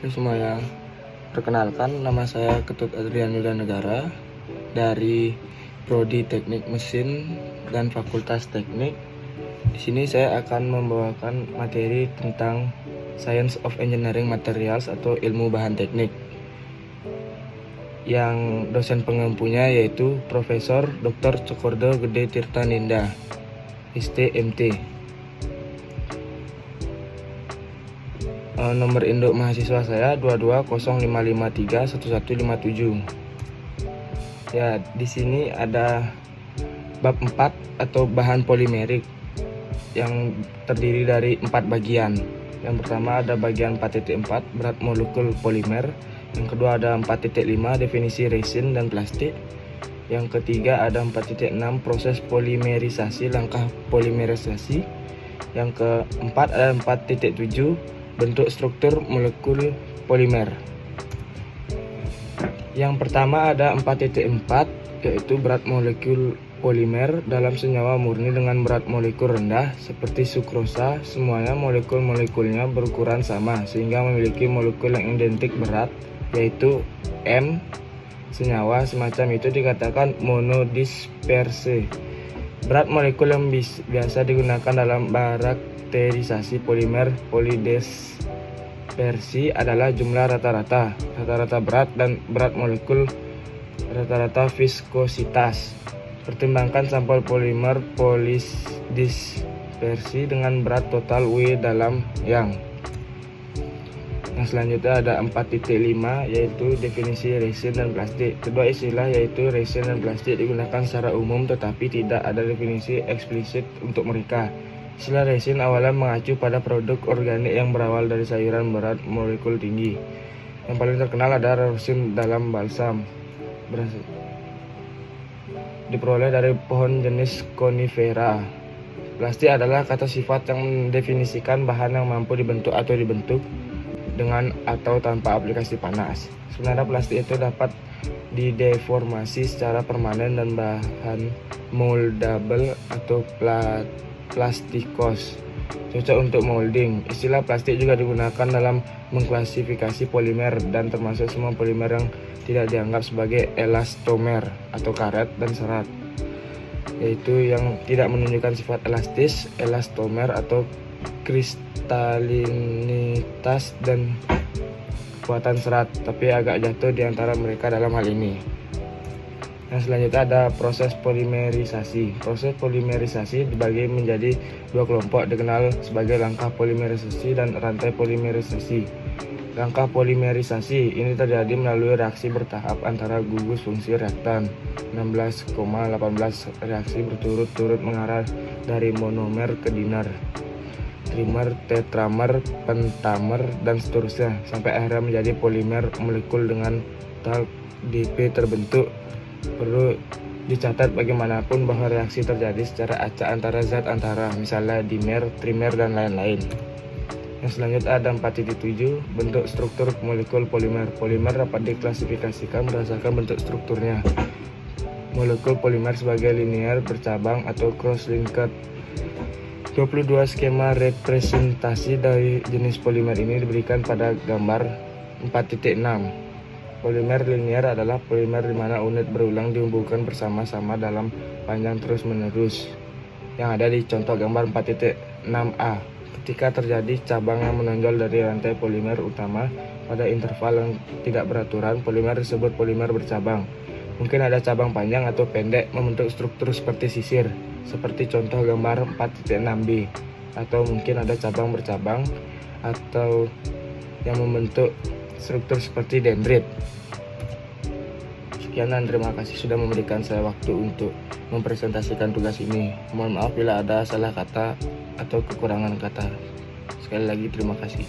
Oke semuanya, perkenalkan nama saya Ketut Adrian Yudanegara dari Prodi Teknik Mesin dan Fakultas Teknik. Di sini saya akan membawakan materi tentang Science of Engineering Materials atau ilmu bahan teknik. Yang dosen pengampunya yaitu Profesor Dr. Cokordo Gede Tirtaninda, STMT. Nomor induk mahasiswa saya 22055311157. Ya, di sini ada bab 4 atau bahan polimerik yang terdiri dari 4 bagian. Yang pertama ada bagian 4.4 berat molekul polimer. Yang kedua ada 4.5 definisi resin dan plastik. Yang ketiga ada 4.6 proses polimerisasi, langkah polimerisasi. Yang keempat ada 4.7 bentuk struktur molekul polimer. Yang pertama ada 4.4 yaitu berat molekul polimer dalam senyawa murni dengan berat molekul rendah seperti sukrosa. Semuanya molekul-molekulnya berukuran sama sehingga memiliki molekul yang identik berat yaitu M. Senyawa semacam itu dikatakan monodisperse. Berat molekul yang biasa digunakan dalam barakterisasi polimer polidispersi adalah jumlah rata-rata berat dan berat molekul, rata-rata viskositas. Pertimbangkan sampel polimer polidispersi dengan berat total W dalam yang. Yang selanjutnya ada 4.5 yaitu definisi resin dan plastik. Kedua istilah yaitu resin dan plastik digunakan secara umum tetapi tidak ada definisi eksplisit untuk mereka. Istilah resin awalnya mengacu pada produk organik yang berawal dari sayuran berat molekul tinggi. Yang paling terkenal adalah resin dalam balsam. Diperoleh dari pohon jenis conifera. Plastik adalah kata sifat yang mendefinisikan bahan yang mampu dibentuk atau dibentuk dengan atau tanpa aplikasi panas. Sebenarnya plastik itu dapat dideformasi secara permanen dan bahan moldable atau plastikos cocok untuk molding. Istilah plastik juga digunakan dalam mengklasifikasi polimer dan termasuk semua polimer yang tidak dianggap sebagai elastomer atau karet dan serat, yaitu yang tidak menunjukkan sifat elastis, elastomer atau kristalinitas dan kekuatan serat, tapi agak jatuh di antara mereka dalam hal ini. Yang selanjutnya ada proses polimerisasi. Proses polimerisasi dibagi menjadi dua kelompok dikenal sebagai langkah polimerisasi dan rantai polimerisasi. Langkah polimerisasi ini terjadi melalui reaksi bertahap antara gugus fungsi reaktan 16,18 reaksi berturut-turut mengarah dari monomer ke dimer, trimer, tetramer, pentamer, dan seterusnya sampai akhirnya menjadi polimer molekul dengan tal DP terbentuk. Perlu dicatat bagaimanapun bahwa reaksi terjadi secara acak antara zat antara, misalnya dimer, trimer, dan lain-lain. Yang selanjutnya ada 4.7 bentuk struktur molekul polimer. Polimer dapat diklasifikasikan berdasarkan bentuk strukturnya. Molekul polimer sebagai linear, bercabang, atau cross-linked. 22 skema representasi dari jenis polimer ini diberikan pada gambar 4.6. Polimer linear adalah polimer di mana unit berulang dihubungkan bersama-sama dalam panjang terus-menerus, yang ada di contoh gambar 4.6a. Ketika terjadi cabang yang menonjol dari rantai polimer utama pada interval yang tidak beraturan, polimer disebut polimer bercabang. Mungkin ada cabang panjang atau pendek membentuk struktur seperti sisir, seperti contoh gambar 4.6b, atau mungkin ada cabang bercabang atau yang membentuk struktur seperti dendrit. Sekian dan terima kasih sudah memberikan saya waktu untuk mempresentasikan tugas ini. Mohon maaf bila ada salah kata atau kekurangan kata. Sekali lagi terima kasih.